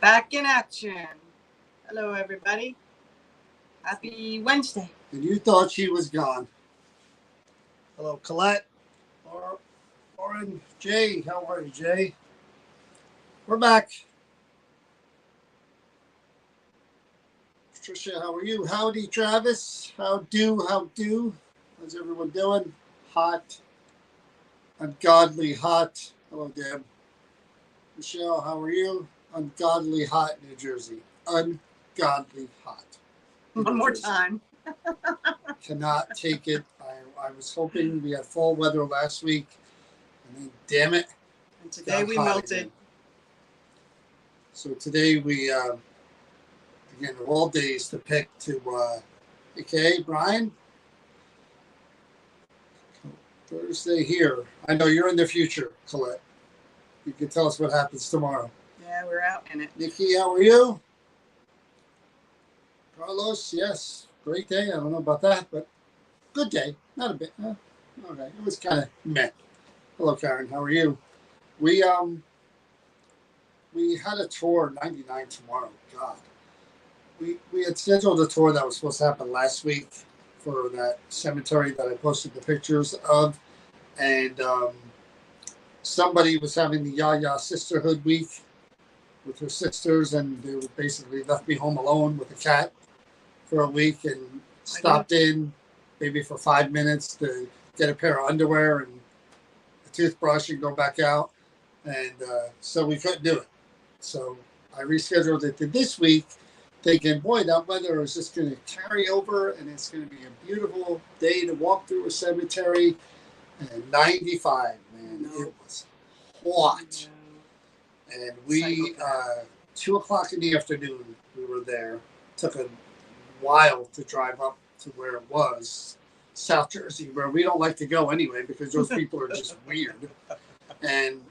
Back in action. Hello, everybody. Happy Wednesday. And you thought she was gone. Hello, Colette. Lauren, Jay. How are you, Jay? We're back. Patricia, how are you? Howdy, Travis. How do? How's everyone doing? Hot. Ungodly hot. Hello, Deb. Michelle, how are you? Ungodly hot, New Jersey. Ungodly hot. One more time. Cannot take it. I was hoping we had fall weather last week, and then, damn it. And today we melted. Again. So today we, again, of all days to pick to, okay, Brian? Thursday here. I know you're in the future, Colette. You can tell us what happens tomorrow. Yeah, we're out in it. Nikki, how are you? Carlos, yes. Great day. I don't know about that, but good day. Not a bit. Okay. It was kind of meh. Hello, Karen. How are you? We had a tour 99 tomorrow. God. We had scheduled a tour that was supposed to happen last week for that cemetery that I posted the pictures of. And somebody was having the Yaya Sisterhood Week with her sisters, and they basically left me home alone with a cat for a week and stopped in maybe for 5 minutes to get a pair of underwear and a toothbrush and go back out. And so we couldn't do it. So I rescheduled it to this week, thinking, boy, that weather is just going to carry over and it's going to be a beautiful day to walk through a cemetery. And 95, man, it was hot. And we, 2 o'clock in the afternoon, we were there. Took a while to drive up to where it was, South Jersey, where we don't like to go anyway because those people are just weird. And,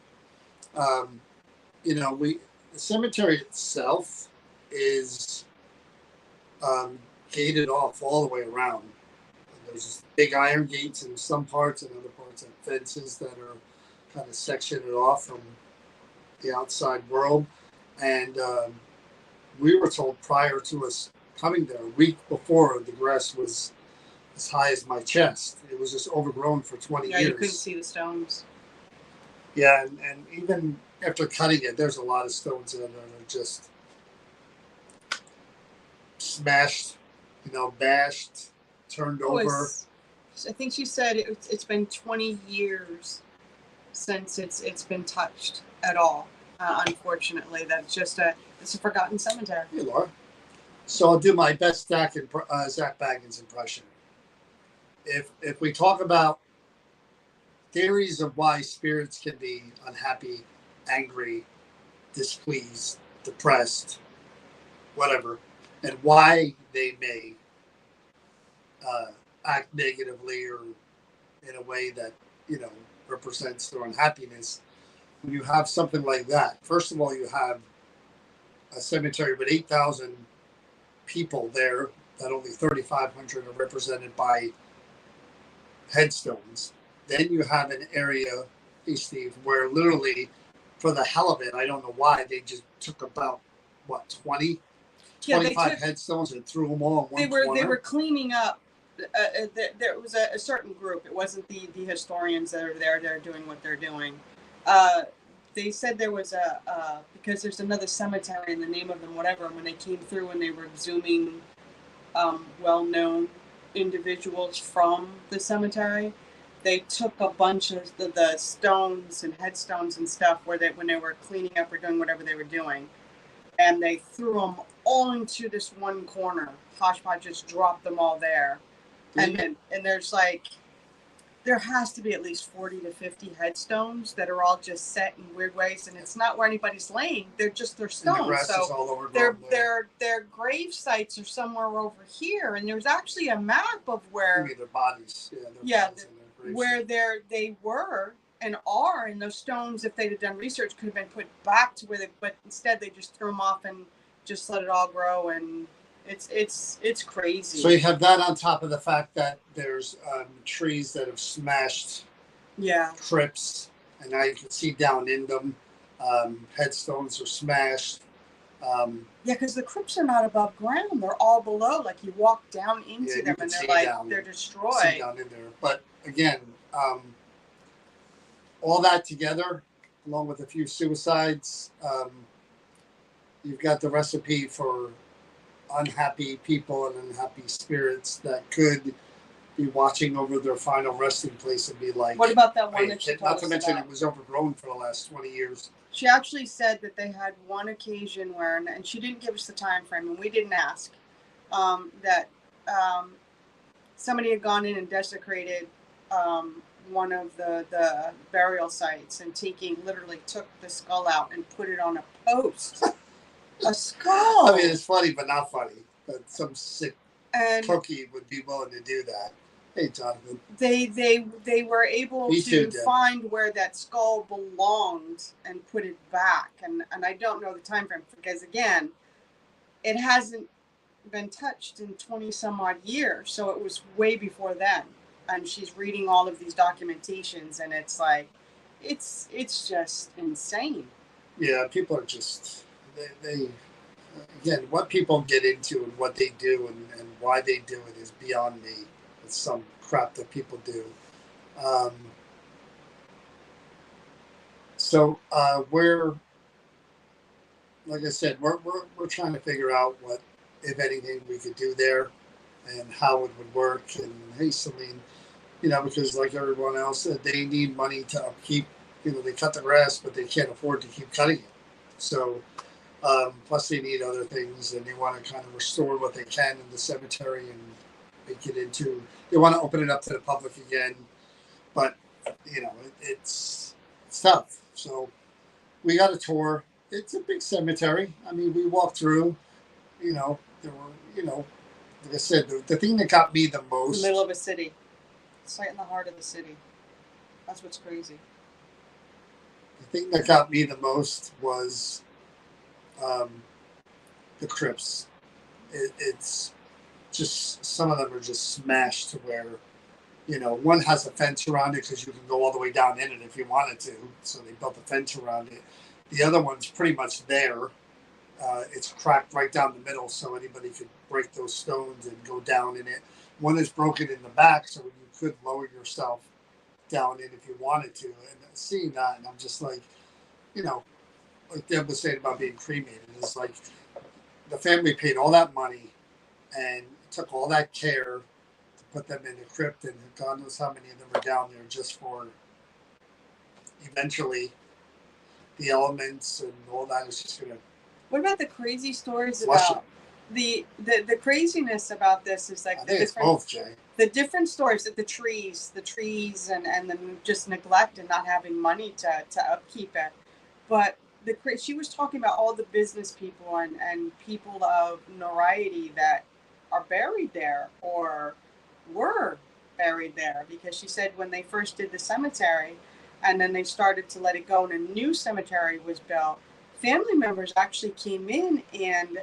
the cemetery itself is gated off all the way around. There's just big iron gates in some parts and other parts and fences that are kind of sectioned off from the outside world. And we were told prior to us coming there, a week before, the grass was as high as my chest. It was just overgrown for 20 years. Yeah, you couldn't see the stones. Yeah, and even after cutting it, there's a lot of stones in there that are just smashed, bashed, turned over. I think she said it's been 20 years since it's been touched at all. Unfortunately, that's just it's a forgotten cemetery. Hey, Laura. So I'll do my best Zach Baggins impression. If we talk about theories of why spirits can be unhappy, angry, displeased, depressed, whatever, and why they may act negatively or in a way that represents their unhappiness, when you have something like that, first of all, you have a cemetery with 8,000 people there that only 3,500 are represented by headstones. Then you have an area, hey Steve, where literally for the hell of it, I don't know why, they just took about 25 headstones and threw them all in one corner. They were cleaning up. There was a certain group. It wasn't the historians that are there. They're doing what they're doing. They said there was because there's another cemetery and the name of them, whatever. And when they came through and they were exhuming well-known individuals from the cemetery, they took a bunch of the stones and headstones and stuff when they were cleaning up or doing whatever they were doing, and they threw them all into this one corner. Hodgepodge just dropped them all there. And there's there has to be at least 40 to 50 headstones that are all just set in weird ways, and it's not where anybody's laying. They're stones. And the grass is all over their grave sites are somewhere over here, and there's actually a map of where their bodies. Where they were and are, and those stones, if they'd have done research, could have been put back to where but instead they just threw them off and just let it all grow, and it's crazy. So you have that on top of the fact that there's trees that have smashed crypts, and now you can see down in them. Headstones are smashed. Yeah, because the crypts are not above ground; they're all below. Like you walk down into them, and they're destroyed. See down in there. But again, all that together, along with a few suicides, you've got the recipe for unhappy people and unhappy spirits that could be watching over their final resting place and be like, what about that one that she told not us to mention about? It was overgrown for the last 20 years. She actually said that they had one occasion where, and she didn't give us the time frame, and we didn't ask, that somebody had gone in and desecrated one of the burial sites and literally took the skull out and put it on a post. A skull. I mean, it's funny, but not funny. But some sick cookie would be willing to do that. Hey, Jonathan. They were able to find where that skull belonged and put it back. And I don't know the time frame because, again, it hasn't been touched in 20 some odd years. So it was way before then. And she's reading all of these documentations, and it's like, it's just insane. Yeah, people are just, they again, what people get into and what they do and why they do it is beyond me. It's some crap that people do. We're, like I said, we're trying to figure out what, if anything, we could do there and how it would work. And hey, Celine, because like everyone else, they need money to upkeep. They cut the grass, but they can't afford to keep cutting it. So, plus they need other things, and they want to kind of restore what they can in the cemetery and make it into. They want to open it up to the public again, but it's tough. So we got a tour. It's a big cemetery. I mean, we walked through. There were, like I said, the thing that got me the most. In the middle of a city. It's right in the heart of the city. That's what's crazy. The thing that got me the most was the crypts. It's just, some of them are just smashed to where, one has a fence around it because you can go all the way down in it if you wanted to. So they built a fence around it. The other one's pretty much there. It's cracked right down the middle, so anybody could break those stones and go down in it. One is broken in the back, so you could lower yourself down in if you wanted to. And seeing that, and I'm just like, like Deb was saying about being cremated, it's like the family paid all that money and took all that care to put them in a crypt, and God knows how many of them are down there just for eventually the elements and all that is just going to. What about the crazy stories about the craziness about this is like I think it's both, Jay. The different stories that the trees and the just neglect and not having money to upkeep it. But she was talking about all the business people and people of notoriety that are buried there or were buried there, because she said when they first did the cemetery and then they started to let it go and a new cemetery was built, family members actually came in and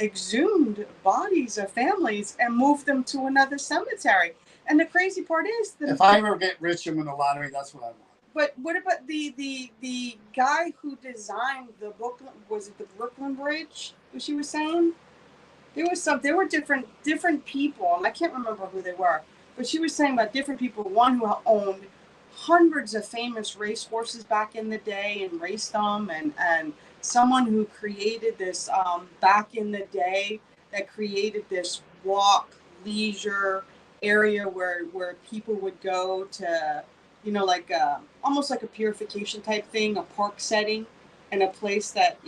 exhumed bodies of families and moved them to another cemetery. And the crazy part is that if I ever get rich and win the lottery, that's what I want. But what about the guy who designed the Brooklyn? Was it the Brooklyn Bridge? What she was saying? There were different people, and I can't remember who they were. But she was saying about different people. One who owned hundreds of famous race horses back in the day and raced them, and someone who created this back in the day that created this walk leisure area where people would go to, like almost like a purification type thing, a park setting, and a place that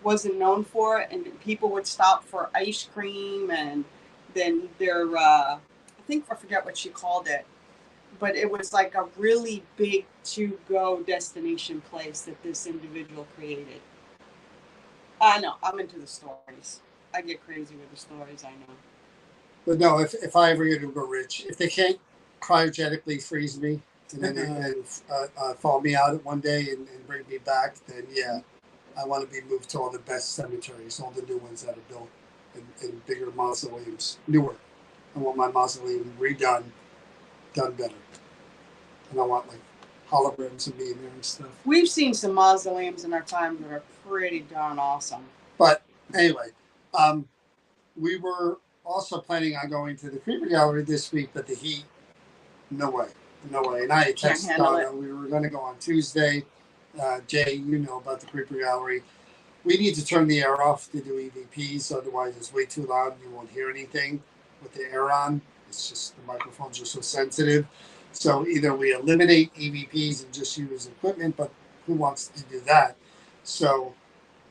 wasn't known for it, and people would stop for ice cream, and then I forget what she called it, but it was like a really big to-go destination place that this individual created. I know, I'm into the stories. I get crazy with the stories, I know. But no, if I ever get uber rich, if they can't cryogenically freeze me and then thaw me out one day and bring me back, then yeah, I want to be moved to all the best cemeteries, all the new ones that are built in bigger mausoleums, newer. I want my mausoleum redone, done better. And I want like holograms of me in there and stuff. We've seen some mausoleums in our time that are pretty darn awesome. Anyway, um, we were also planning on going to the Creeper Gallery this week, but the heat, no way, no way. And I had Can't texted handle Donna. it. We were going to go on Tuesday. Jay, you know about the Creeper Gallery. We need to turn the air off to do EVPs, otherwise it's way too loud and you won't hear anything with the air on. It's just the microphones are so sensitive. So either we eliminate EVPs and just use equipment, but who wants to do that? So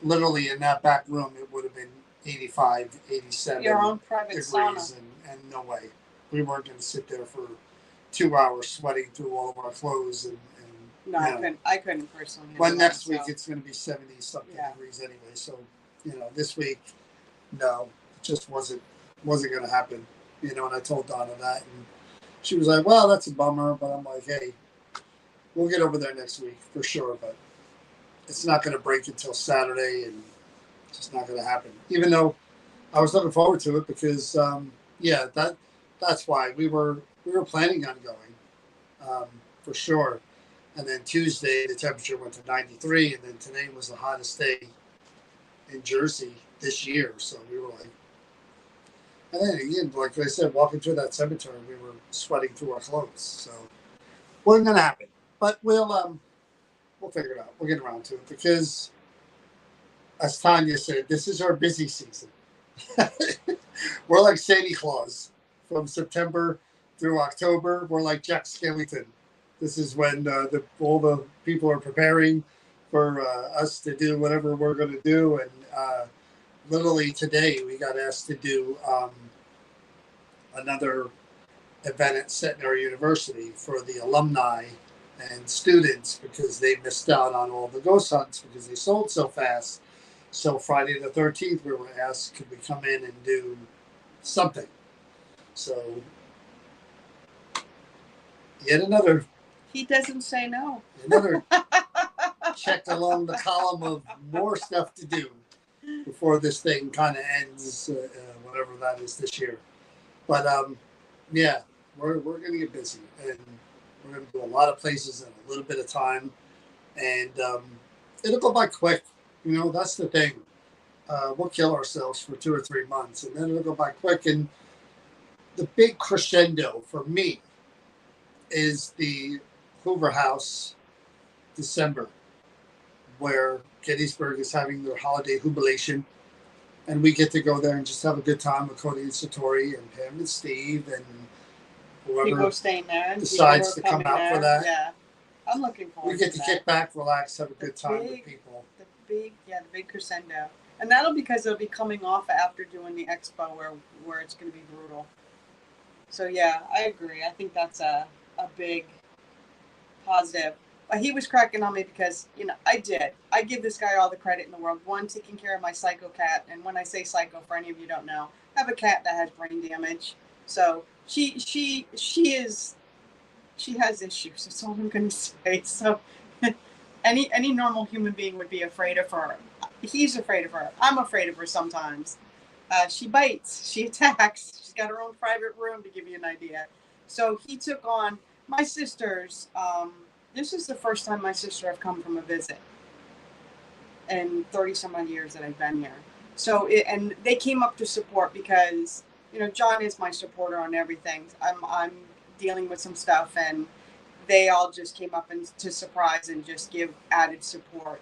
literally in that back room, it would have been 85, 87 Your own private degrees, sauna. and no way. We weren't going to sit there for 2 hours sweating through all of our clothes No, you I know, couldn't. I couldn't personally. well, handle next that, week so. it's going to be 70 something Yeah. degrees anyway. So, this week, no, it just wasn't going to happen. And I told Donna that, and she was like, "Well, that's a bummer," but I'm like, "Hey, we'll get over there next week for sure." But it's not going to break until Saturday, and it's just not going to happen. Even though I was looking forward to it because, yeah, that's why we were planning on going for sure. And then Tuesday, the temperature went to 93, and then today was the hottest day in Jersey this year. So we were like, and then again, like I said, walking through that cemetery, we were sweating through our clothes. So wasn't gonna happen, but we'll figure it out. We'll get around to it because, as Tanya said, this is our busy season. We're like Santa Claus from September through October. We're like Jack Skellington. This is when all the people are preparing for us to do whatever we're going to do. And literally today, we got asked to do another event at Centenary University for the alumni and students because they missed out on all the ghost hunts because they sold so fast. So Friday the 13th, we were asked, could we come in and do something? So yet another. He doesn't say no. Another checked along the column of more stuff to do before this thing kind of ends, whatever that is this year. But yeah, we're going to get busy and we're going to do a lot of places in a little bit of time. And it'll go by quick. That's the thing. We'll kill ourselves for 2 or 3 months and then it'll go by quick. And the big crescendo for me is the Hoover House December, where Gettysburg is having their holiday jubilation, and we get to go there and just have a good time with Cody and Satori and Pam and Steve and People whoever are staying there. And decides to people are come out coming for there. that. Yeah, I'm looking forward. We get to that. kick back, relax, have a The good time big- with people. The big crescendo, and that'll because it'll be coming off after doing the expo where it's going to be brutal. So yeah, I agree. I think that's a big positive. But he was cracking on me because I give this guy all the credit in the world. One, taking care of my psycho cat, and when I say psycho, for any of you who don't know, I have a cat that has brain damage. So she has issues. That's all I'm going to say. So any normal human being would be afraid of her. He's afraid of her. I'm afraid of her sometimes. She bites. She attacks. She's got her own private room, to give you an idea. So he took on my sisters. This is the first time my sister have come from a visit in 30 some odd years that I've been here. So and they came up to support because John is my supporter on everything. I'm dealing with some stuff, and they all just came up and to surprise and just give added support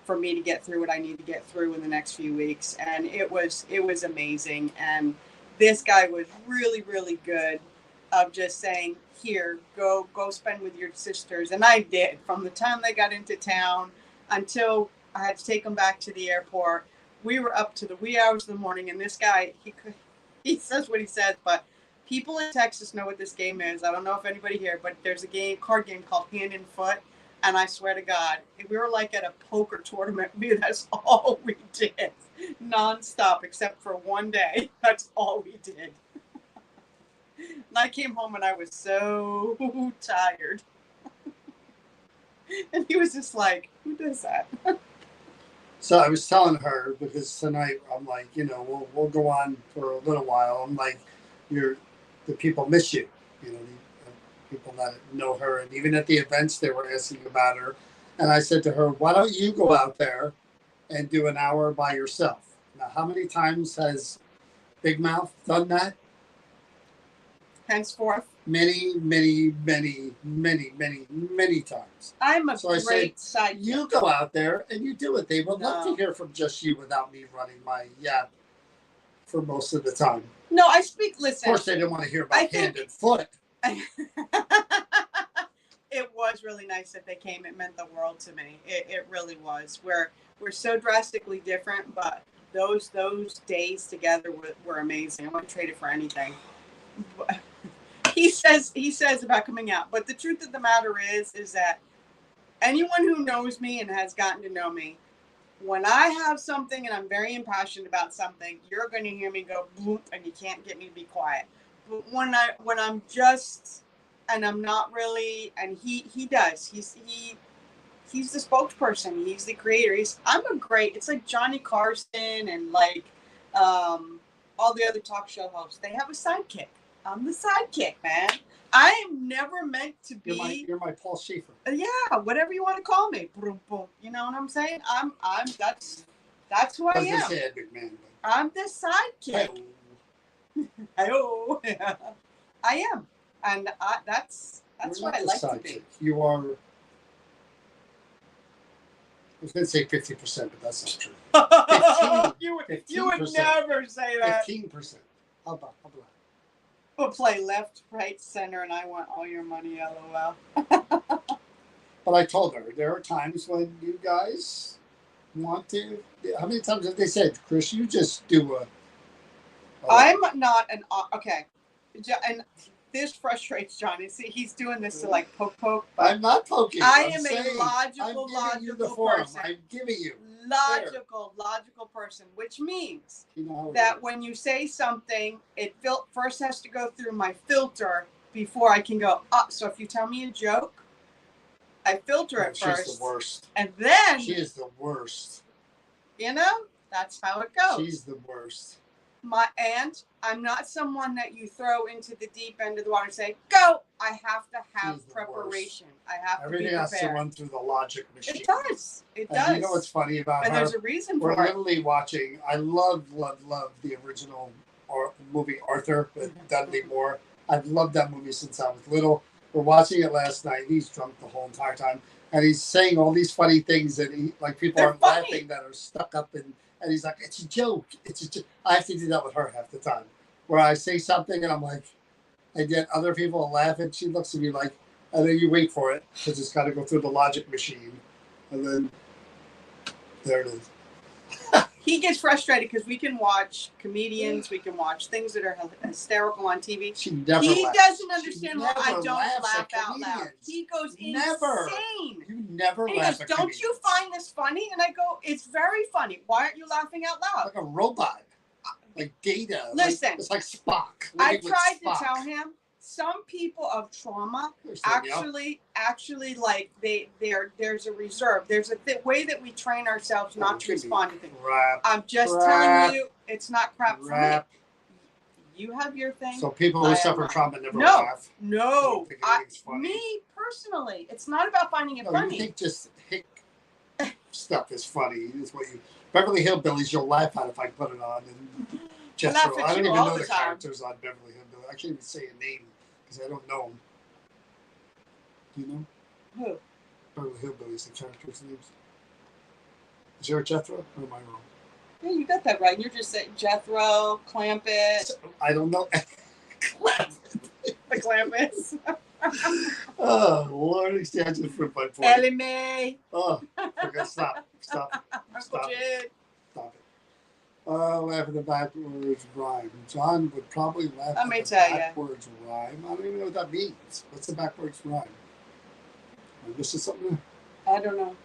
for me to get through what I need to get through in the next few weeks. And it was amazing. And this guy was really, really good of just saying, here, go spend with your sisters. And I did. From the time they got into town until I had to take them back to the airport, we were up to the wee hours of the morning. And this guy, he says what he says, but people in Texas know what this game is. I don't know if anybody here, but there's a card game called Hand and Foot. And I swear to God, we were like at a poker tournament. That's all we did, nonstop, except for one day. That's all we did. And I came home and I was so tired. And he was just like, who does that? So I was telling her because tonight I'm like, we'll go on for a little while. I'm like, the people miss you, the people that know her, and even at the events they were asking about her. And I said to her, why don't you go out there and do an hour by yourself? Now, how many times has Big Mouth done that? Henceforth, Many, many, many, many, many, many times. I'm a So I great said, sidekick. you go out there and you do it. They would love No. to hear from just you without me running my yap for most of the time. No, I speak. Listen. Of course, they didn't want to hear about hand and foot. It was really nice that they came. It meant the world to me. It really was. We're so drastically different, but those days together were amazing. I wouldn't trade it for anything. He says about coming out, but the truth of the matter is that anyone who knows me and has gotten to know me, when I have something and I'm very impassioned about something, you're going to hear me go boom, and you can't get me to be quiet. But when I'm just, and I'm not really, and he does. He's the spokesperson. He's the creator. It's like Johnny Carson and like all the other talk show hosts. They have a sidekick. I'm the sidekick, man. I am never meant to be. You're my Paul Schaefer. Yeah, whatever you want to call me. Boom, boom. You know what I'm saying? That's who I am. Say Big Man, I'm the sidekick. Hello. I am, and that's what I like to be. You are. I was going to say 50%, but that's not true. 15, you would never say that. 15%. How about? We'll play left, right, center, and I want all your money, LOL. But I told her there are times when you guys want to. How many times have they said, Chris, you just do a. I'm not an. Okay. And this frustrates Johnny. See, he's doing this to like poke. I'm not poking. I am a logical person. I'm giving you. Logical person, which means that when you say something, it first has to go through my filter before I can go, so if you tell me a joke, I filter it first. She's the worst. And then... She is the worst. You know? That's how it goes. She's the worst. And I'm not someone that you throw into the deep end of the water and say, go! I have to have preparation. I have to be prepared. Everything has to run through the logic machine. It does. It does. You know what's funny about her? And there's a reason for it. We're literally watching. I love the original movie Arthur with Dudley Moore. I've loved that movie since I was little. We're watching it last night. He's drunk the whole entire time. And he's saying all these funny things that people aren't laughing, that are stuck up in. And he's like, it's a joke. It's a joke. I have to do that with her half the time. Where I say something and I'm like, and yet other people laugh and she looks at me like, and then you wait for it because it's got to go through the logic machine. And then there it is. He gets frustrated because we can watch comedians, we can watch things that are hysterical on TV. She never He laughs. doesn't understand why I don't laugh out comedians. loud. He goes Never. insane. You never and he laugh goes, at don't comedians. you find this funny? And I go, it's very funny. Why aren't you laughing out loud? Like a robot. Like Data. Listen. It's like Spock. I tried to tell him, some people of trauma actually like there's a reserve. There's a way that we train ourselves not to respond to things. I'm just telling you, it's not crap for me. You have your thing. So people who suffer trauma never laugh. No, me personally, it's not about finding it funny. You think just hick stuff is funny. Is what you Beverly Hillbillies. You'll laugh at if I put it on. And Jethro, I don't even know the characters on Beverly Hillbillies. I can't even say a name because I don't know them. Do you know? Who? Beverly Hillbillies, the characters' names. Is there a Jethro or am I wrong? Yeah, you got that right. You're just saying Jethro, Clampett. I don't know. The Clampets. Oh, Lord, extension for my point. Ellie Mae. Oh, okay, stop. It. Laugh at the backwards rhyme. John would probably laugh at the backwards rhyme. I don't even know what that means. What's the backwards rhyme? Am I missing something? I don't know.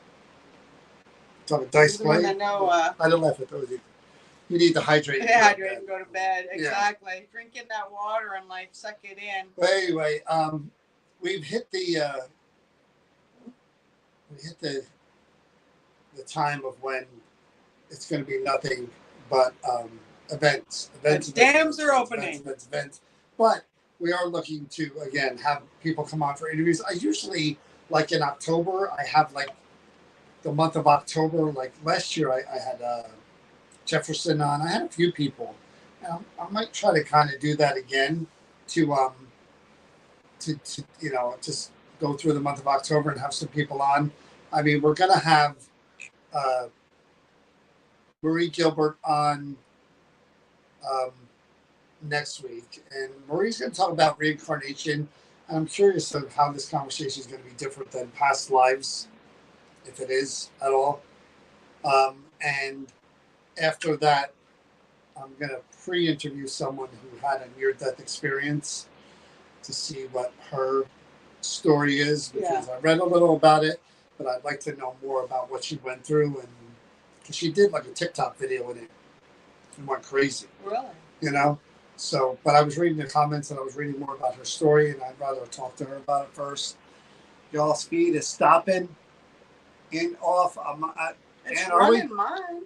Talking dice play? I know. I don't laugh at those either. You need to hydrate. Hydrate and go to bed. Exactly. Yeah. Drink in that water and suck it in. But anyway, we've hit the time of when it's going to be nothing but events. The dams are opening. Events. But we are looking to again have people come on for interviews. I usually in October. I have the month of October. Like last year, I had Jefferson on. I had a few people. I might try to kind of do that again to just go through the month of October and have some people on. I mean, we're gonna have uh, Marie Gilbert on um, next week, and Marie's going to talk about reincarnation. And I'm curious of how this conversation is going to be different than past lives, if it is at all. And after that, I'm going to pre-interview someone who had a near-death experience to see what her story is, because I read a little about it, but I'd like to know more about what she went through, and because she did like a TikTok video in it and went crazy. Really? You know? So, but I was reading the comments and I was reading more about her story, and I'd rather talk to her about it first. Y'all speed is stopping in off. It's and running mine.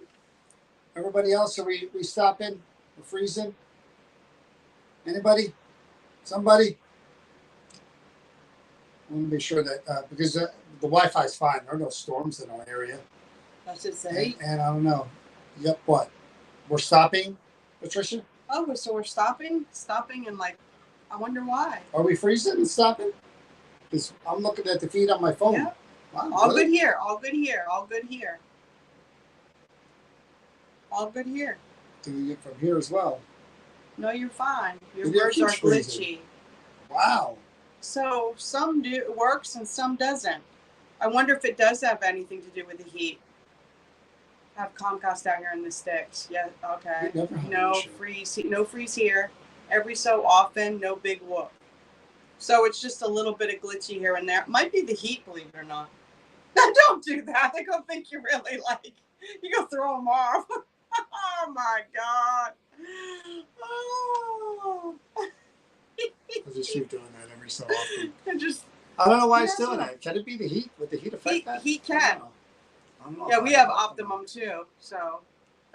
Everybody else, are we stopping? We're freezing? Anybody? Somebody? I want to be sure that, because the Wi-Fi is fine. There are no storms in our area. That's it, say. And I don't know. Yep, what? We're stopping, Patricia? Oh, so we're stopping? Stopping and like, I wonder why. Are we freezing and stopping? Because I'm looking at the feed on my phone. Yeah. Wow, All really? good here. All good here. All good here. All good here. Doing it from here as well. No, you're fine. Your Video words are keeps freezing. glitchy. Wow. So some works and some doesn't. I wonder if it does have anything to do with the heat. Have Comcast out here in the sticks. Yeah, okay. No freeze. No freeze here. Every so often, no big whoop. So it's just a little bit of glitchy here and there. Might be the heat, believe it or not. Don't do that. They're gonna think you really like. You go throw them off. Oh my god. Oh. I'll just keep doing that every so often. I don't know why it's doing that. Can it be the heat? Would the heat affect that? Heat can. I don't know. Yeah, we have Optimum too. So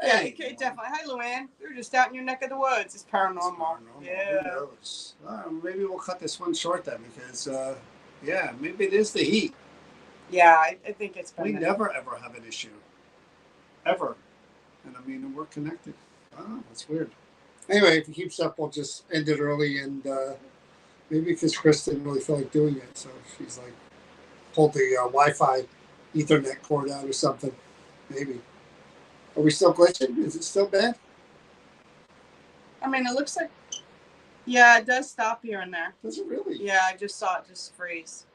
hey, yeah, definitely. Hi, Luann. We were just out in your neck of the woods. It's paranormal. Yeah. Who knows? Maybe we'll cut this one short then, because maybe it is the heat. Yeah, I think it's been. We never ever have an issue. Ever. And I mean, we're connected. Oh, that's weird. Anyway, if it keeps up, we'll just end it early, and maybe because Chris didn't really feel like doing it, so she's like pulled the Wi-Fi Ethernet cord out or something. Maybe. Are we still glitching? Is it still bad? I mean, it looks like. Yeah, it does stop here and there. Does it really? Yeah, I just saw it just freeze.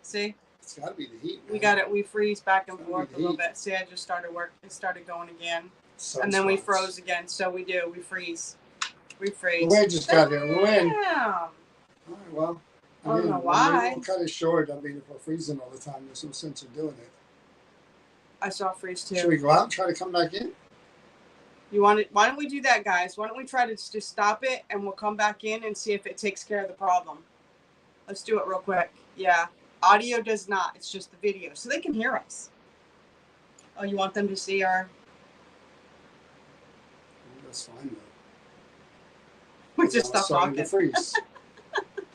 See? It's got to be the heat. Man. We got it. We freeze back and forth a little bit. See, I just started work. It started going again. And then we froze again. So we do. We freeze. We freeze. Luann just got here. Luann. Yeah. All right, well. I don't know why. We're kind of short. I mean, if we're freezing all the time, there's no sense in doing it. I saw freeze too. Should we go out and try to come back in? You want it? Why don't we do that, guys? Why don't we try to just stop it and we'll come back in and see if it takes care of the problem. Let's do it real quick. Yeah. Audio does not. It's just the video. So they can hear us. Oh, you want them to see our... That's fine, though. We just stopped talking. To freeze.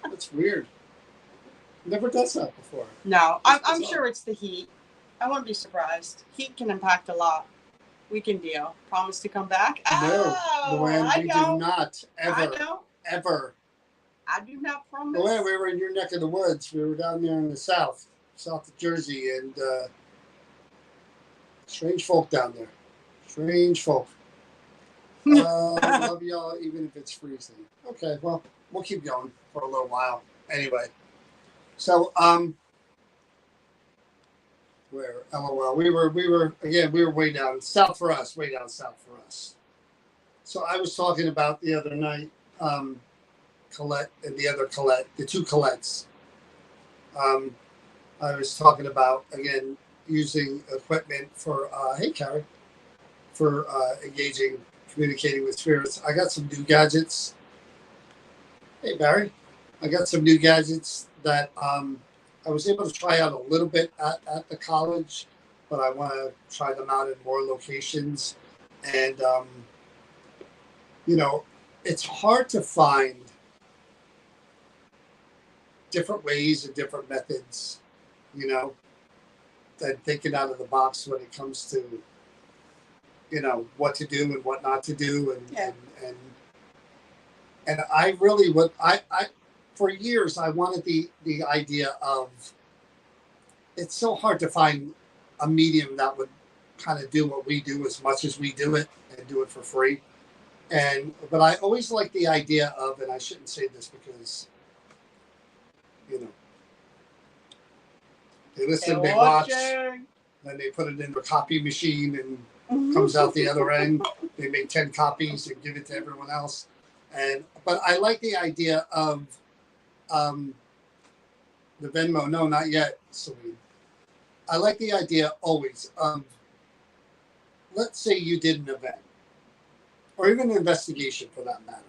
That's weird. Never does that before. No, I'm sure it's the heat. I wouldn't be surprised. Heat can impact a lot. We can deal. Promise to come back? No, Luann, we do not. Ever. I know. Ever. I do not promise. Luann, we were in your neck of the woods. We were down there in the south of Jersey, and strange folk down there. Strange folk. I love y'all, even if it's freezing. Okay, well, we'll keep going for a little while. Anyway, so where LOL, we were way down south for us, way down south for us. So I was talking about the other night, Colette and the other Colette, the two Colettes. I was talking about, again, using equipment for, hey, Carrie, for communicating with spirits. I got some new gadgets. Hey, Barry. I got some new gadgets that I was able to try out a little bit at the college, but I want to try them out in more locations. And, it's hard to find different ways and different methods, than thinking out of the box when it comes to, what to do and what not to do, and Yeah. and I really would I for years I wanted the idea of, it's so hard to find a medium that would kind of do what we do as much as we do it and do it for free. But I always like the idea of, and I shouldn't say this because you know they listen, they watch, then they put it in the copy machine and comes out the other end. They make 10 copies and give it to everyone else. But I like the idea of the Venmo. No, not yet, Celine. I like the idea always of, let's say you did an event, or even an investigation for that matter.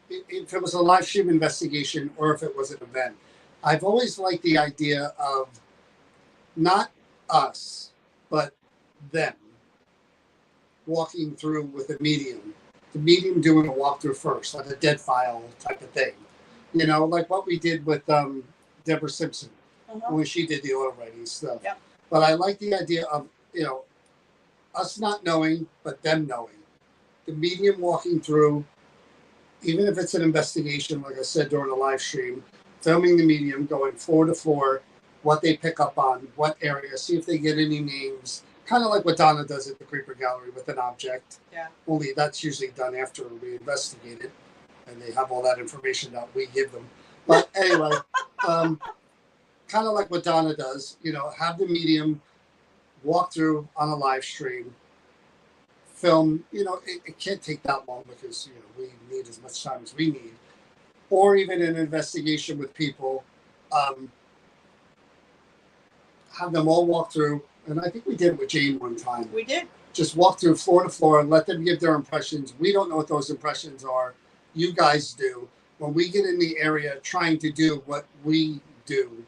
If it was a live stream investigation or if it was an event, I've always liked the idea of not us, but them walking through with a medium. The medium doing a walkthrough first, like a dead file type of thing. Like what we did with Deborah Simpson when she did the auto writing stuff. Yep. But I like the idea of, us not knowing, but them knowing. The medium walking through, even if it's an investigation, like I said during the live stream, filming the medium, going floor to floor, what they pick up on, what area, see if they get any names. Kind of like what Donna does at the Creeper Gallery with an object. Yeah. Only that's usually done after we investigate it, and they have all that information that we give them. But anyway, kind of like what Donna does, have the medium walk through on a live stream, film. It can't take that long because we need as much time as we need, or even an investigation with people. Have them all walk through, and I think we did it with Jane one time. We did. Just walk through floor to floor and let them give their impressions. We don't know what those impressions are. You guys do. When we get in the area trying to do what we do,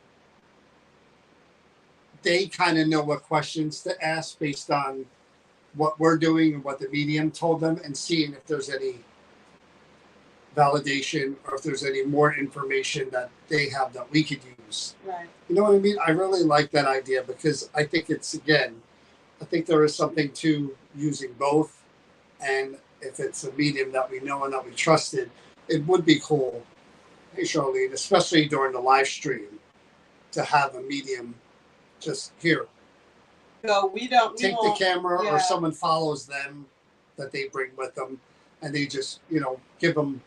they kind of know what questions to ask based on what we're doing and what the medium told them, and seeing if there's any validation or if there's any more information that they have that we could use. Right. You know what I mean? I really like that idea because I think I think there is something to using both. And if it's a medium that we know and that we trusted, it would be cool, hey Charlene, especially during the live stream, to have a medium just here. So we take the camera, or someone follows them that they bring with them, and they just, give them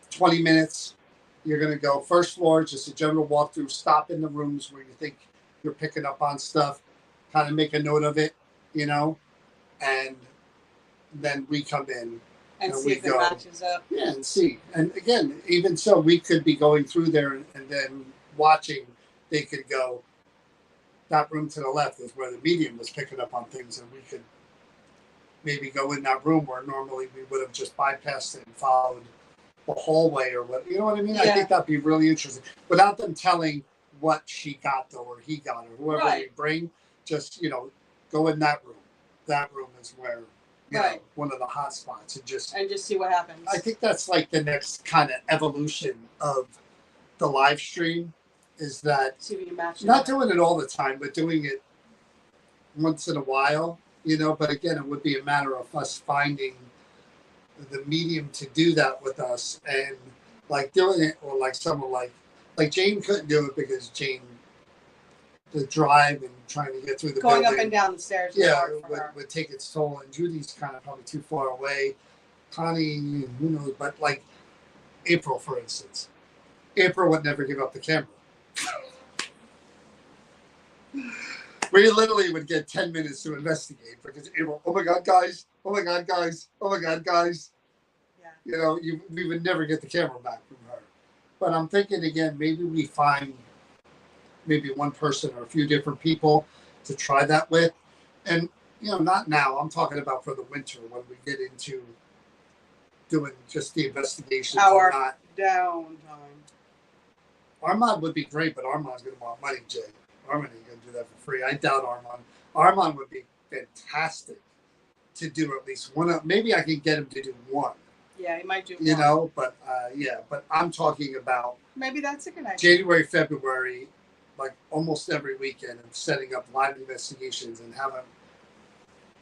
20 minutes. You're going to go first floor, just a general walkthrough, stop in the rooms where you think you're picking up on stuff, kind of make a note of it, and then we come in and see if it matches up. Yeah, and see. And again, even so, we could be going through there and then watching. They could go, that room to the left is where the medium was picking up on things, and we could maybe go in that room where normally we would have just bypassed it and followed the hallway or what, you know what I mean? Yeah. I think that'd be really interesting without them telling what she got though, or he got, or whoever they bring. Just go in that room. That room is where one of the hot spots, and just see what happens. I think that's like the next kind of evolution of the live stream, is that not doing it all the time, but doing it once in a while. But again, it would be a matter of us finding the medium to do that with us, and like doing it, or like someone like Jane couldn't do it because Jane, the drive and trying to get through the going building, up and down the stairs, would take its toll. And Judy's kind of probably too far away. Connie, but like April, for instance, April would never give up the camera. We literally would get 10 minutes to investigate because April, oh my God, guys. Oh my God, guys. Oh my God, guys. Yeah. We would never get the camera back from her. But I'm thinking again, maybe we find maybe one person or a few different people to try that with. And, not now. I'm talking about for the winter when we get into doing just the investigations. Our downtime. Armand would be great, but Armand's going to want money, Jay. Armand ain't going to do that for free. I doubt Armand. Armand would be fantastic to do at least one. Maybe I can get him to do one. Yeah, he might do one. But but I'm talking about maybe that's a good idea. January, February, like almost every weekend, of setting up live investigations and having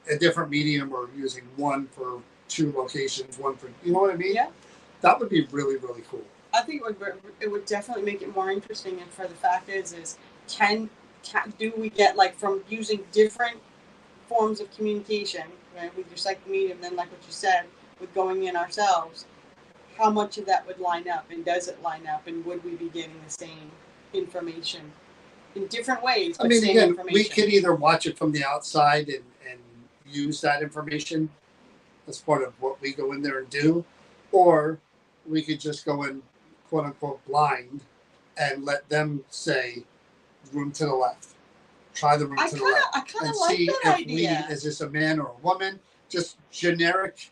a different medium or using one for 2 locations, one for, you know what I mean? Yeah. That would be really, really cool. I think it would definitely make it more interesting. And for the fact is can do we get like from using different forms of communication, right, with your psychic medium, then like what you said, with going in ourselves, how much of that would line up, and does it line up, and would we be getting the same information in different ways? But I mean, same again, information. we could either watch it from the outside and use that information as part of what we go in there and do, or we could just go in, quote unquote, blind and let them say, room to the left. Try the room to the left. I kind And of like see that if idea. is this a man or a woman? Just generic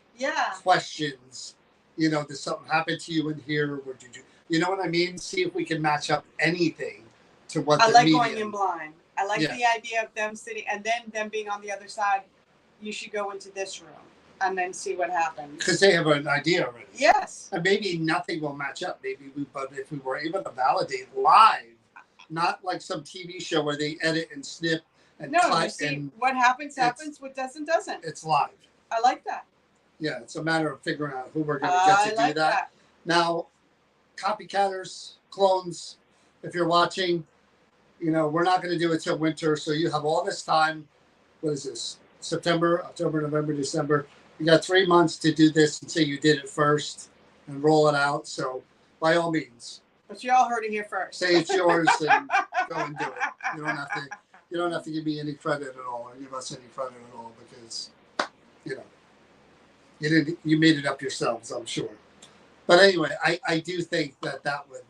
questions. You know, did something happen to you in here? What did you know what I mean? See if we can match up anything to what I the like medium. going in blind. I like the idea of them sitting and then them being on the other side. You should go into this room and then see what happens. Because they have an idea already. Yes. And maybe nothing will match up. But if we were able to validate live, not like some TV show where they edit and snip and cut. And what happens, what doesn't. It's live. I like that. Yeah, it's a matter of figuring out who we're going to get to do that. Now, copycatters, clones, if you're watching, you know, we're not going to do it till winter. So you have all this time. What is this? September, October, November, December. You got 3 months to do this and say you did it first and roll it out. So by all means. But you all heard it here first. Say it's yours and go and do it. You don't have to give me any credit at all or give us any credit at all because, you know, you made it up yourselves, I'm sure. But anyway, I do think that would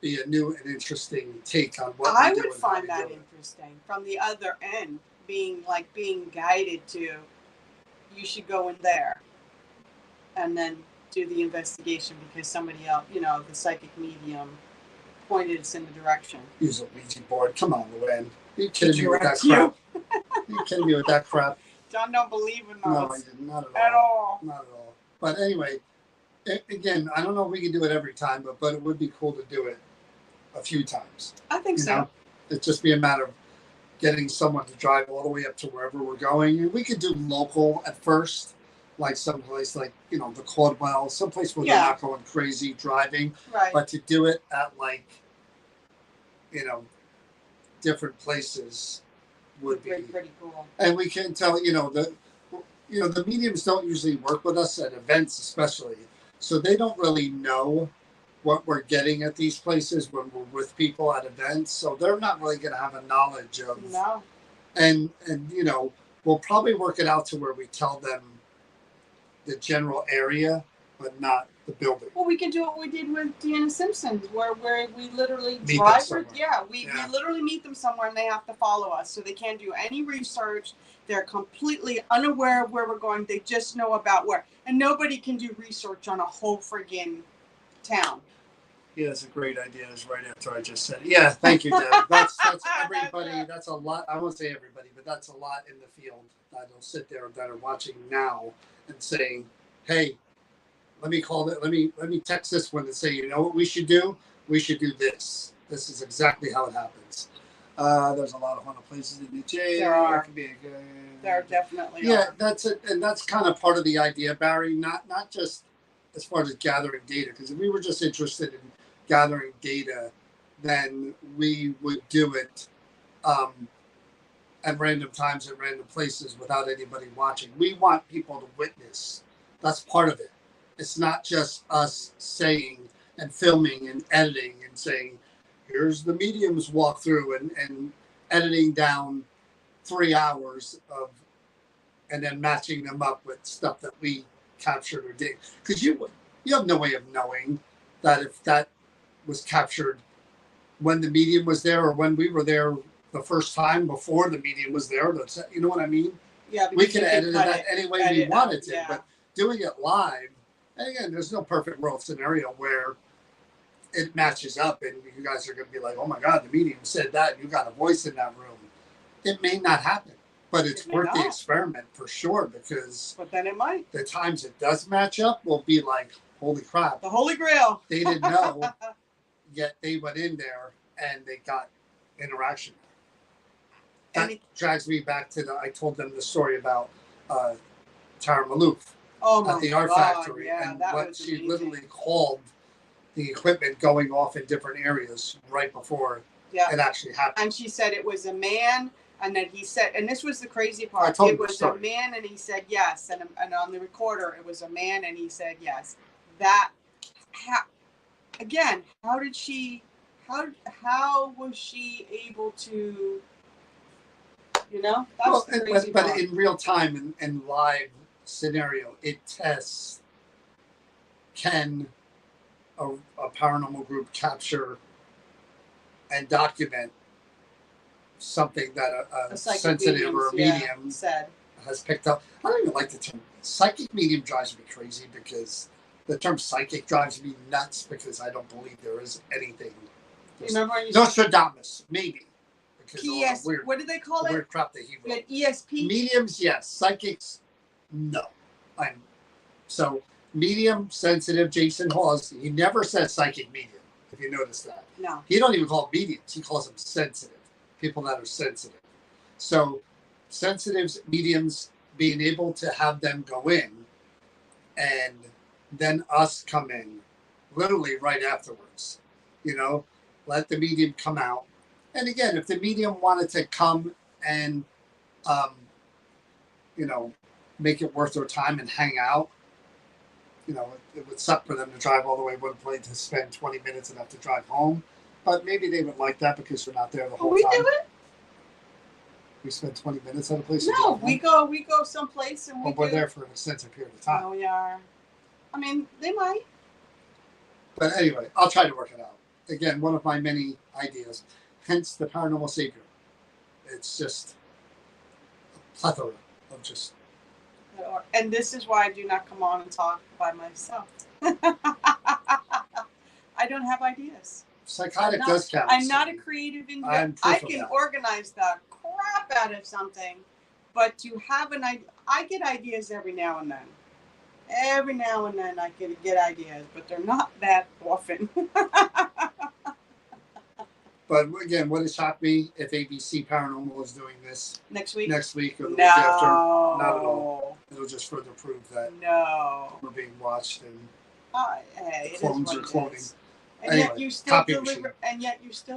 be a new and interesting take on what I would find that interesting from the other end, being guided to, you should go in there and then do the investigation because somebody else, you know, the psychic medium pointed us in the direction. Use a Ouija board. Come on, Luann. Are you kidding me with that crap? Are you kidding me with that crap? John don't believe in those. No, I did not at all. Not at all. But anyway, again, I don't know if we can do it every time, but it would be cool to do it a few times. I think so. It'd just be a matter of getting someone to drive all the way up to wherever we're going. And we could do local at first, like someplace like, you know, the Caldwell, someplace where they're not going crazy driving. Right. But to do it at like, you know, different places would be pretty cool. And we can tell, the mediums don't usually work with us at events, especially. So they don't really know what we're getting at these places when we're with people at events. So they're not really going to have a knowledge of. No. And you know, we'll probably work it out to where we tell them the general area, but not the building. Well, we can do what we did with Deanna Simpson's, where we literally we literally meet them somewhere and they have to follow us. So they can't do any research. They're completely unaware of where we're going. They just know about where. And nobody can do research on a whole friggin' town. Yeah, that's a great idea. It's right after I just said it. Yeah, thank you, Deb. That's everybody. That's a lot. I won't say everybody, but that's a lot in the field that'll sit there that are watching now and saying, hey, let me call it. Let me text this one and say, you know what we should do? We should do this. This is exactly how it happens. There's a lot of haunted places in New Jersey. There definitely are. That's it, and that's kind of part of the idea, Barry. Not just as far as gathering data, because if we were just interested in gathering data, then we would do it at random times at random places without anybody watching. We want people to witness. That's part of it. It's not just us saying and filming and editing and saying, here's the medium's walkthrough and editing down 3 hours of, and then matching them up with stuff that we captured or did. Because you have no way of knowing that if that was captured when the medium was there or when we were there the first time before the medium was there. You know what I mean? Yeah. We can edit that any way we wanted to, but doing it live, and again, there's no perfect world scenario where it matches up and you guys are going to be like, oh my God, the medium said that and you got a voice in that room. It may not happen, but it's worth the experiment for sure because. But then it might. The times it does match up will be like, holy crap. The Holy Grail. They didn't know, yet they went in there and they got interaction. it drags me back to I told them the story about Tara Maloof oh at the my art God, factory, yeah, and that what was she amazing. literally called the equipment going off in different areas right before Yeah. it actually happened. And she said it was a man, and then he said, and this was the crazy part. I told It the was story. a man, and he said yes, and on the recorder it was a man, and he said yes. That, again, how did she? How was she able to? You know, that's Well, the crazy part. but in real time and live scenario, it tests can a paranormal group capture and document something that a sensitive or a medium said has picked up. I don't even like the term psychic medium. Drives me crazy because the term psychic drives me nuts because I don't believe there is anything. You remember when you Nostradamus, maybe. PS, what did they call it? Weird crap that he wrote. ESP? Mediums, yes. Psychics, no. So medium, sensitive, Jason Hawes, he never says psychic medium, if you notice that. No. He don't even call them mediums. He calls them sensitive. People that are sensitive. So sensitives, mediums, being able to have them go in and then us come in literally right afterwards. Let the medium come out. And again, if the medium wanted to come and, make it worth their time and hang out, it would suck for them to drive all the way one place to spend 20 minutes and have to drive home. But maybe they would like that because they're not there the whole time. We do it. We spend 20 minutes at a place. No, we go someplace and we're there for an extensive period of time. No, we are. I mean, they might. But anyway, I'll try to work it out. Again, one of my many ideas. Hence the paranormal savior. It's just a plethora of just. And this is why I do not come on and talk by myself. I don't have ideas. Psychotic does count. I'm not a creative individual. I can organize the crap out of something, but to have an idea, I get ideas every now and then. Every now and then I get ideas, but they're not that often. But again, would it shock me if ABC Paranormal is doing this next week or the week after? Not at all. It'll just further prove that we're being watched and hey, clones are cloning. And anyway, yet you still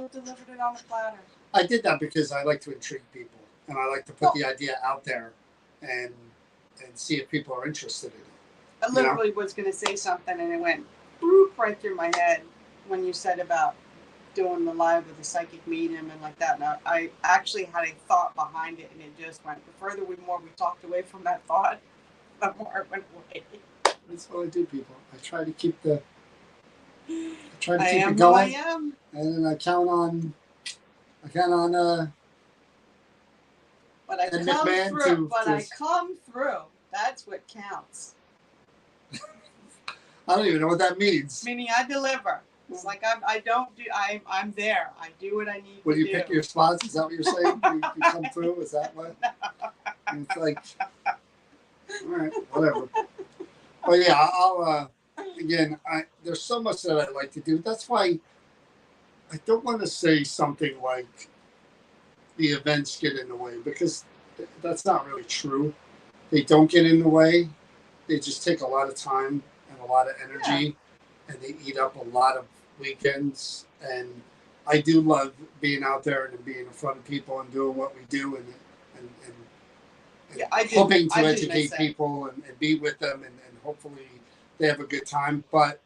delivered it on a platter. I did that because I like to intrigue people and I like to put the idea out there and see if people are interested in it. I literally was going to say something and it went boop right through my head when you said about doing the live with the psychic medium and like that. And I actually had a thought behind it and it just went. The further we talked away from that thought, the more it went away. That's what I do, people. I try to keep it going. I am. And then I count on. But I come through. That's what counts. I don't even know what that means. Meaning I deliver. It's like I'm there. I do what I need to do. When you pick your spots, is that what you're saying? you come through? Is that what? No. It's like, all right, whatever. But yeah, I'll, again, there's so much that I like to do. That's why I don't want to say something like the events get in the way because that's not really true. They don't get in the way. They just take a lot of time and a lot of energy and they eat up a lot of weekends. And I do love being out there and being in front of people and doing what we do and hoping to educate people and be with them and hopefully they have a good time. But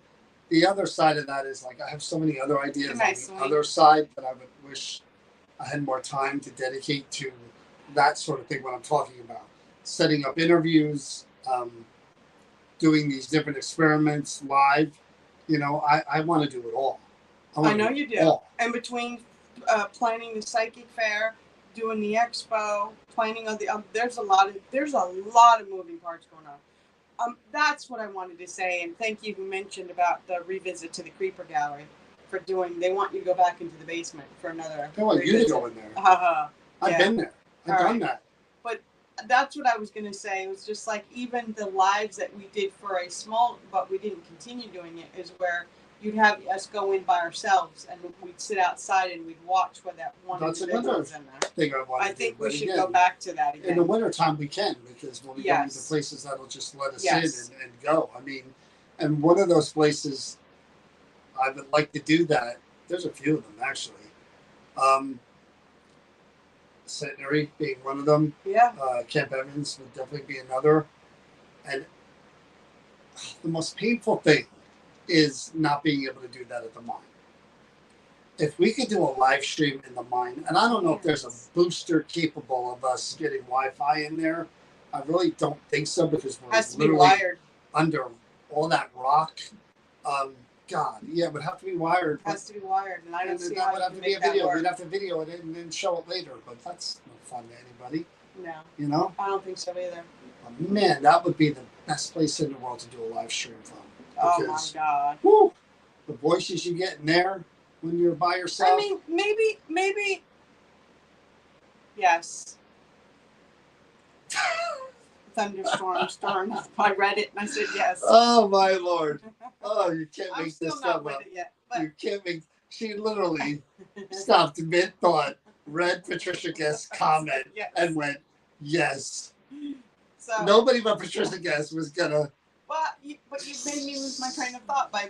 the other side of that is like I have so many other ideas on the other side that I would wish I had more time to dedicate to that sort of thing. What I'm talking about, setting up interviews, doing these different experiments live. I want to do it all. I know you do. And between planning the psychic fair, doing the expo, planning on there's a lot of moving parts going on. That's what I wanted to say, and thank you who mentioned about the revisit to the Creeper Gallery for doing. They want you to go back into the basement for another. They want you to go in there. I've been there. I've done that. But that's what I was going to say. It was just like even the lives that we did for a small, but we didn't continue doing it, is where you'd have us go in by ourselves, and we'd sit outside and we'd watch what that one That's individual another was in there. thing I want I to do. think we But should again, go back to that again. in the wintertime we can, because when we go into Yes. places that'll just let us Yes. in and go. I mean, and one of those places I would like to do that. There's a few of them actually. Centenary being one of them. Yeah. Camp Evans would definitely be another. And the most painful thing is not being able to do that at the mine. If we could do a live stream in the mine, and I don't know if there's a booster capable of us getting Wi-Fi in there. I really don't think so, because we're Has to be literally wired. under all that rock. God, yeah, it would have to be wired. Has to be wired, and I don't see that how would you have can to be a make that video. work. We'd have to video it and then show it later, but that's no fun to anybody. No, You know? I don't think so either. Man, that would be the best place in the world to do a live stream from. Oh my Because, God. whoo, the voices you get in there when you're by yourself. I mean, maybe. Yes. Thunderstorm, storm. I read it and I said yes. Oh my Lord! Oh, you can't I'm make still this not stuff with up. it yet, but You can't make. She literally stopped mid thought, read Patricia Guest's comment, yes. and went, "Yes." So Nobody but Patricia Guest was gonna. but you made me lose my train of thought by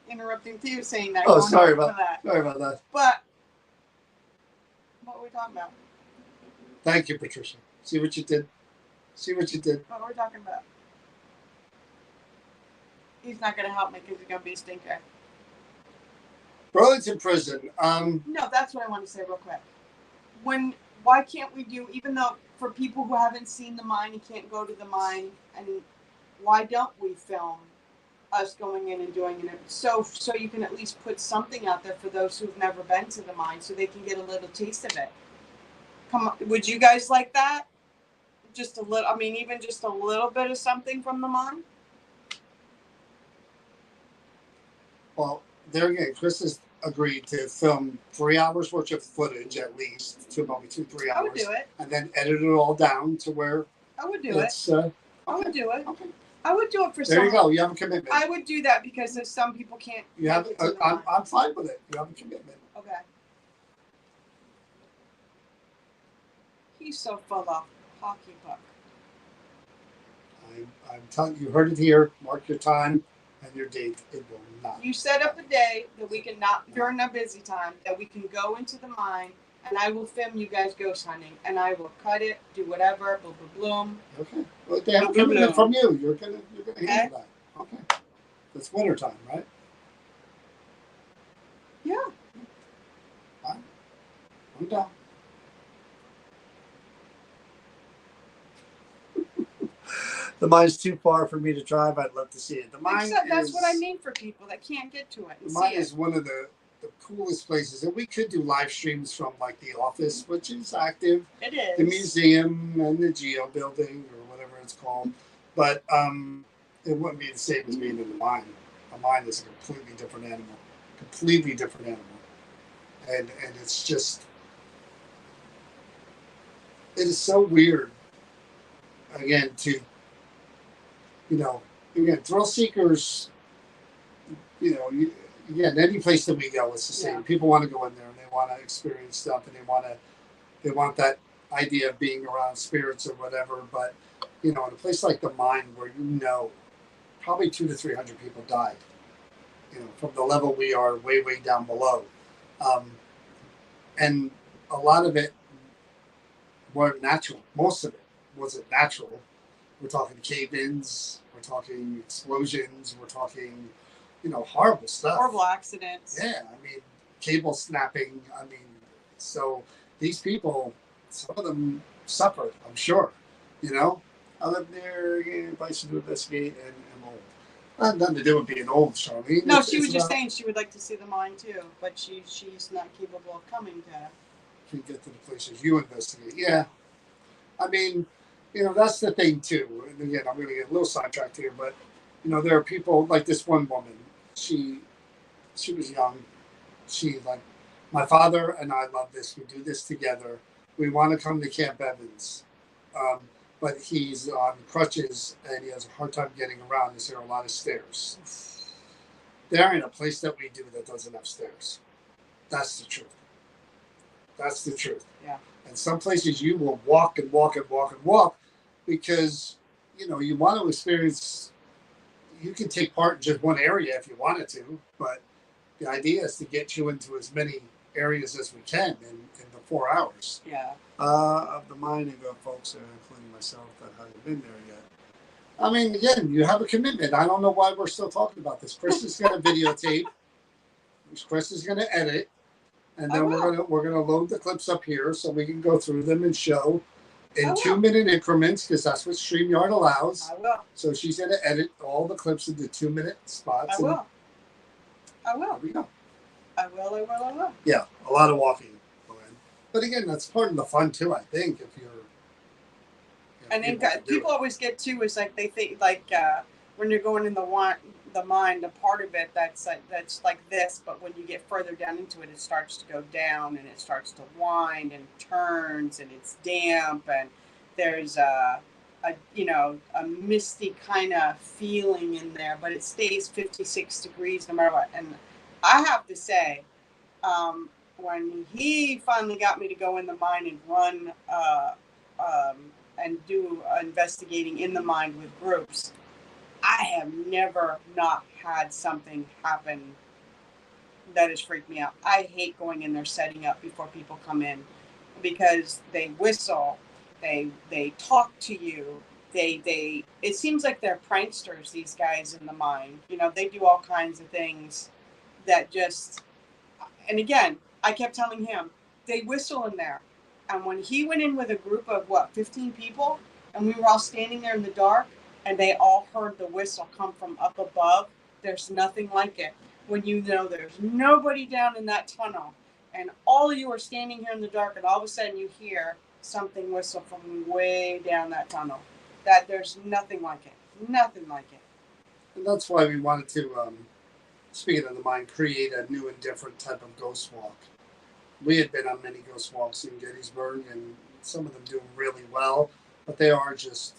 interrupting you saying that. Oh, going sorry on about for that. Sorry about that. But what were we talking about? Thank you, Patricia. See what you did. See what you did. What were we talking about? He's not going to help me because he's going to be a stinker. Burlington Prison. No, that's what I want to say real quick. Why can't we do, even though for people who haven't seen the mine, you can't go to the mine, and why don't we film us going in and doing it? So you can at least put something out there for those who've never been to the mine, so they can get a little taste of it. Come on, would you guys like that? Just a little, I mean, even just a little bit of something from the mine? Well, there again, Chris has agreed to film 3 hours worth of footage at least, probably 2-3 hours. I would do it. And then edit it all down to where I would do it. I would do it. Okay. I would do it for There some. you go. You have a commitment. I would do that because if some people can't. You have. make it to the mine. I'm fine with it. You have a commitment. Okay. He's so full of hockey puck. I'm telling you, heard it here. Mark your time and your date. It will not. You set up a day that we can not during our busy time that we can go into the mine, and I will film you guys ghost hunting, and I will cut it, do whatever, boom, boom, bloom. Okay. Well, they have a commitment from you. You're gonna handle that. Okay. It's wintertime, right? Yeah. Fine. I'm down. The mine's too far for me to drive. I'd love to see it. The mine that's what I mean for people that can't get to it. The mine is one of the coolest places, and we could do live streams from like the office, which is active. It is. The museum and the Geo building or whatever it's called, but it wouldn't be the same as being in the mine. A mine is a completely different animal, and it's just it is so weird. Again, again, thrill seekers. Again, any place that we go, it's the same. Yeah. People want to go in there and they want to experience stuff, and they want that idea of being around spirits or whatever. But in a place like the mine, where probably 200 to 300 people died, from the level we are way down below, and a lot of it weren't natural. Most of it wasn't natural. We're talking cave-ins. We're talking explosions. We're talking, horrible stuff. Horrible accidents. Yeah, cable snapping. So these people, some of them suffered, I'm sure. I live near a place to investigate, and I'm old. Not nothing to do with being old, Charlene. No, she was just saying she would like to see the mine too, but she's not capable of coming to. Get to the places you investigate. Yeah. That's the thing too. And again, I'm going to get a little sidetracked here, but there are people like this one woman. She was young. She like, my father and I love this. We do this together. We want to come to Camp Evans, but he's on crutches and he has a hard time getting around. There are a lot of stairs. There ain't a place that we do that doesn't have stairs. That's the truth. That's the truth. Yeah. And some places you will walk and walk and walk and walk because, you want to experience, you can take part in just one area if you wanted to, but the idea is to get you into as many areas as we can in the 4 hours. Yeah. Of the mining of folks, including myself, that haven't been there yet. I mean, again, you have a commitment. I don't know why we're still talking about this. Chris is going to videotape. Chris is going to edit, and then we're gonna load the clips up here so we can go through them and show in 2-minute increments because that's what StreamYard allows. I will. So she's going to edit all the clips into 2-minute spots. I will. There we go. I will. Yeah, a lot of walking. But again, that's part of the fun too, I think, if you're. And then people always get too is like they think like when you're going in the mind, the part of it that's like this, but when you get further down into it, it starts to go down and it starts to wind and turns and it's damp and there's a misty kind of feeling in there, but it stays 56 degrees no matter what. And I have to say, when he finally got me to go in the mine and run and do investigating in the mine with groups, I have never not had something happen that has freaked me out. I hate going in there setting up before people come in because they whistle, they talk to you, they it seems like they're pranksters, these guys in the mine. They do all kinds of things that just, and again, I kept telling him, they whistle in there. And when he went in with a group of 15 people, and we were all standing there in the dark, and they all heard the whistle come from up above, there's nothing like it. When there's nobody down in that tunnel, and all of you are standing here in the dark, and all of a sudden you hear something whistle from way down that tunnel. That there's nothing like it. Nothing like it. And that's why we wanted to, speaking of the mind, create a new and different type of ghost walk. We had been on many ghost walks in Gettysburg, and some of them do really well, but they are just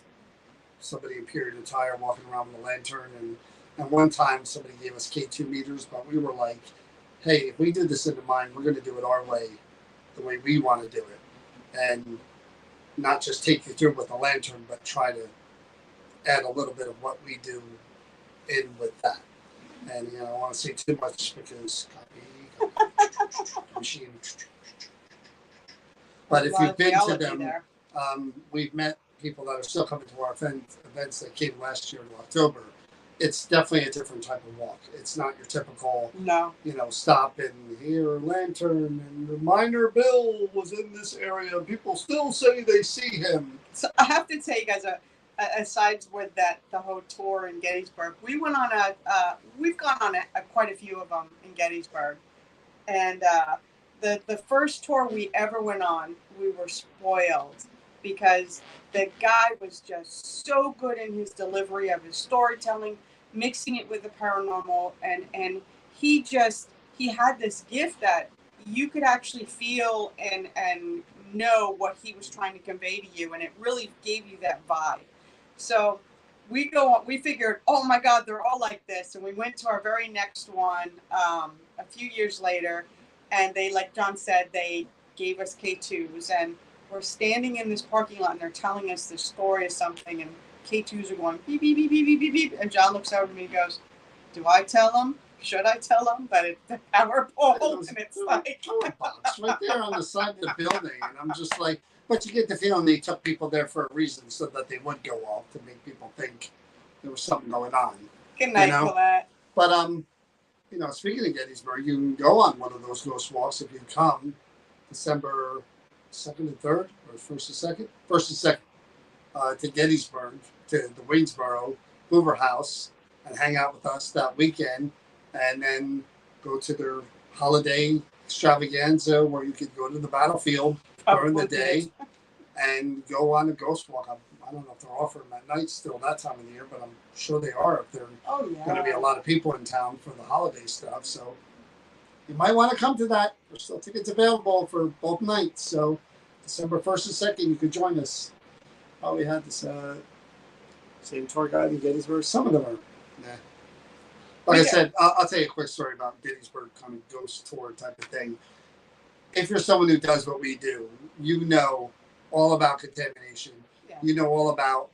somebody in period attire walking around with a lantern. And one time somebody gave us K2 meters, but we were like, hey, if we do this in the mine, we're going to do it our way, the way we want to do it. And not just take you through with a lantern, but try to add a little bit of what we do in with that. And, I don't want to say too much because machine. But if you've been to them, we've met people that are still coming to our events that came last year in October. It's definitely a different type of walk. It's not your typical, stop and hear a lantern and the miner Bill was in this area. People still say they see him. So I have to tell you guys, aside with the whole tour in Gettysburg, we went on we've gone on quite a few of them in Gettysburg. And the first tour we ever went on, we were spoiled because the guy was just so good in his delivery of his storytelling, mixing it with the paranormal, and he had this gift that you could actually feel and know what he was trying to convey to you, and it really gave you that vibe. So we figured, oh my God, they're all like this, and we went to our very next one a few years later, and they, like John said, they gave us K2s, and we're standing in this parking lot, and they're telling us the story of something, and K2s are going beep, beep, beep, beep, beep, beep, beep, and John looks over to me and goes, do I tell them? Should I tell them? But it's the power pole, and it's like... power box right there on the side of the building, and I'm just like, but you get the feeling they took people there for a reason so that they would go off to make people think there was something going on. Good night for that. But, speaking of Gettysburg, you can go on one of those ghost walks if you come December 2nd and 3rd, or 1st and 2nd? 1st and 2nd, to Gettysburg, to the Waynesboro Hoover House, and hang out with us that weekend, and then go to their holiday extravaganza where you could go to the battlefield during the day and go on a ghost walk. I don't know if they're offering that night still that time of the year, but I'm sure they are if there's going to be a lot of people in town for the holiday stuff. So you might want to come to that. There's still tickets available for both nights. So December 1st and 2nd, you could join us. Oh, we had this same tour guide in Gettysburg. Some of them are, Like I said, I'll tell you a quick story about Gettysburg kind of ghost tour type of thing. If you're someone who does what we do, you know all about contamination. Yeah. You know all about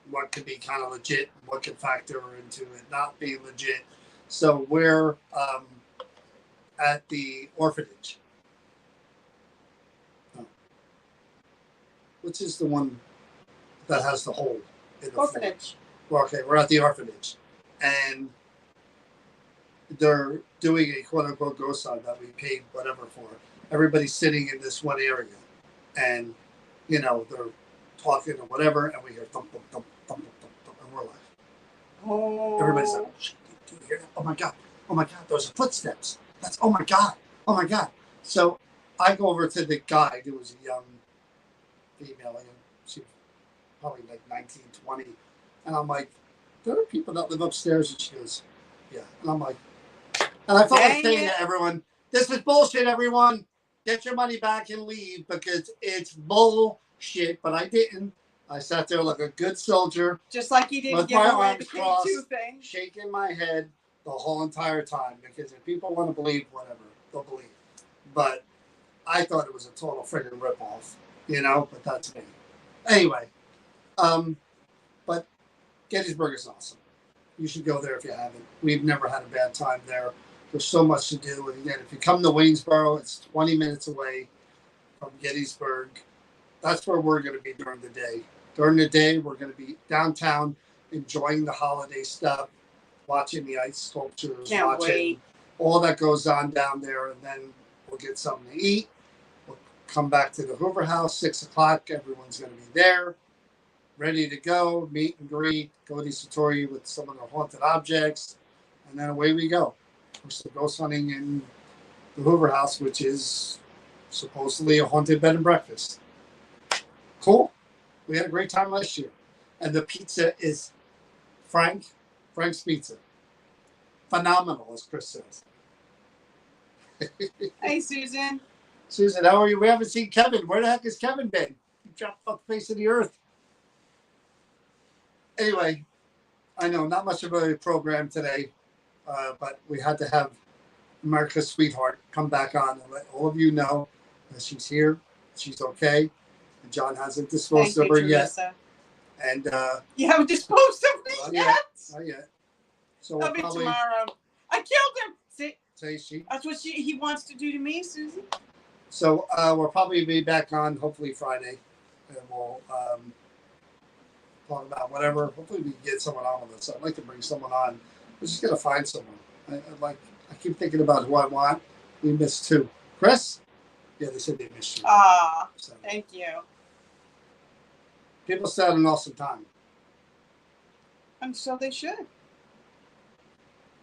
what could be kind of legit, what could factor into it not being legit. So we're at the orphanage, which is the one that has the hole in the Orphanage. Floor. Well, okay, we're at the orphanage, and they're doing a quote unquote ghost hunt that we paid whatever for. Everybody's sitting in this one area, and you know they're talking or whatever, and we hear thump thump thump thump thump thump, and we're like, oh, everybody's like, oh, shit, do you hear that? Oh my god, those are footsteps. That's oh my god. So I go over to the guide who was a young female, and she was probably like 19, 20, and I'm like, there are people that live upstairs, and she goes, yeah, and I'm like. And I felt like saying to everyone, this is bullshit, everyone. Get your money back and leave because it's bullshit. But I didn't. I sat there like a good soldier. Just like you didn't with give my away arms the crossed, thing. shaking my head the whole entire time. Because if people want to believe whatever, they'll believe. But I thought it was a total friggin' ripoff. You know? But that's me. Anyway. But Gettysburg is awesome. You should go there if you haven't. We've never had a bad time there. There's so much to do. And again, if you come to Waynesboro, it's 20 minutes away from Gettysburg. That's where we're going to be during the day. During the day, we're going to be downtown enjoying the holiday stuff, watching the ice sculptures, watching all that goes on down there. And then we'll get something to eat. We'll come back to the Hoover House, 6 o'clock. Everyone's going to be there, ready to go, meet and greet, go to Satori with some of the haunted objects, and then away we go. We're still ghost hunting in the Hoover House, which is supposedly a haunted bed and breakfast. Cool. We had a great time last year. And the pizza is Frank's Pizza. Phenomenal, as Chris says. Hey, Susan. Susan, how are you? We haven't seen Kevin. Where the heck has Kevin been? He dropped off the face of the earth. Anyway, I know not much of a program today, but we had to have America's sweetheart come back on and let all of you know that she's here, she's okay, and John hasn't disposed of her yet. And you haven't disposed of me yet? Not yet. So I'll be tomorrow. I killed him. See, that's what he wants to do to me, Susie. So we'll probably be back on hopefully Friday, and we'll talk about whatever. Hopefully we can get someone on with us. I'd like to bring someone on. We're just gonna find someone. I keep thinking about who I want. We missed 2. Chris? Yeah, they said they missed you. So. Thank you. People said an awesome time. And so they should.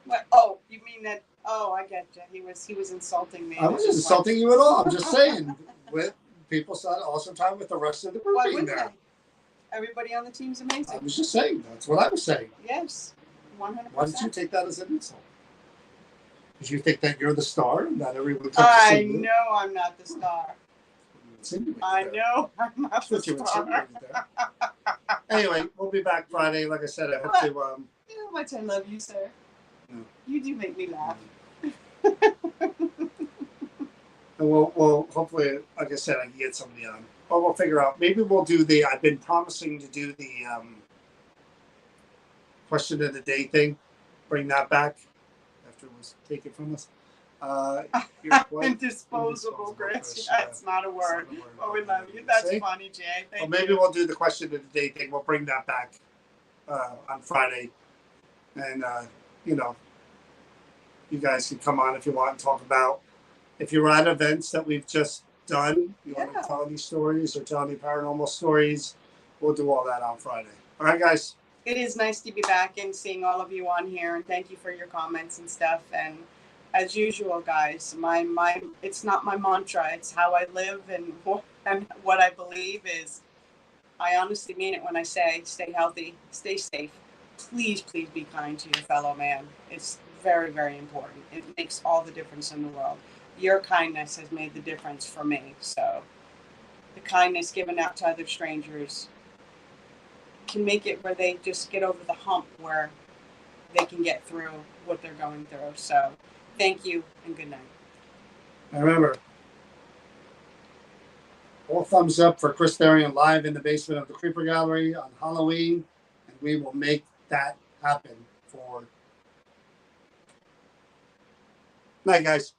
What? Oh, you mean that? Oh, I get you. He was insulting me. I wasn't insulting you at all. I'm just saying. People said an awesome time with the rest of the group being there. Everybody on the team's amazing. I was just saying. That's what I was saying. Yes, 100%. Why did you take that as an insult? Because you think that you're the star and that everyone comes to see you? I know I'm not the star. I know I'm not the star. Anyway, we'll be back Friday. Like I said, I hope to. You know how much I love you, sir. No. You do make me laugh. And we'll hopefully, like I said, I can get somebody on. But we'll figure out. Maybe we'll do I've been promising to do the question of the day thing. Bring that back after it was taken from us. Indisposable, Chris. That's not a word. Oh, we love you. That's funny, Jay. Well, maybe we'll do the question of the day thing. We'll bring that back on Friday. And, you guys can come on if you want and talk about if you're at events that we've just done. You want to tell any stories or tell any paranormal stories, we'll do all that on Friday. All right, guys. It is nice to be back and seeing all of you on here. And thank you for your comments and stuff. And as usual, guys, my it's not my mantra. It's how I live and what I believe is. I honestly mean it when I say stay healthy, stay safe. Please, please be kind to your fellow man. It's very, very important. It makes all the difference in the world. Your kindness has made the difference for me. So the kindness given out to other strangers can make it where they just get over the hump where they can get through what they're going through. So thank you and good night. And remember, all thumbs up for Chris Darian live in the basement of the Creeper Gallery on Halloween, and we will make that happen for night, guys.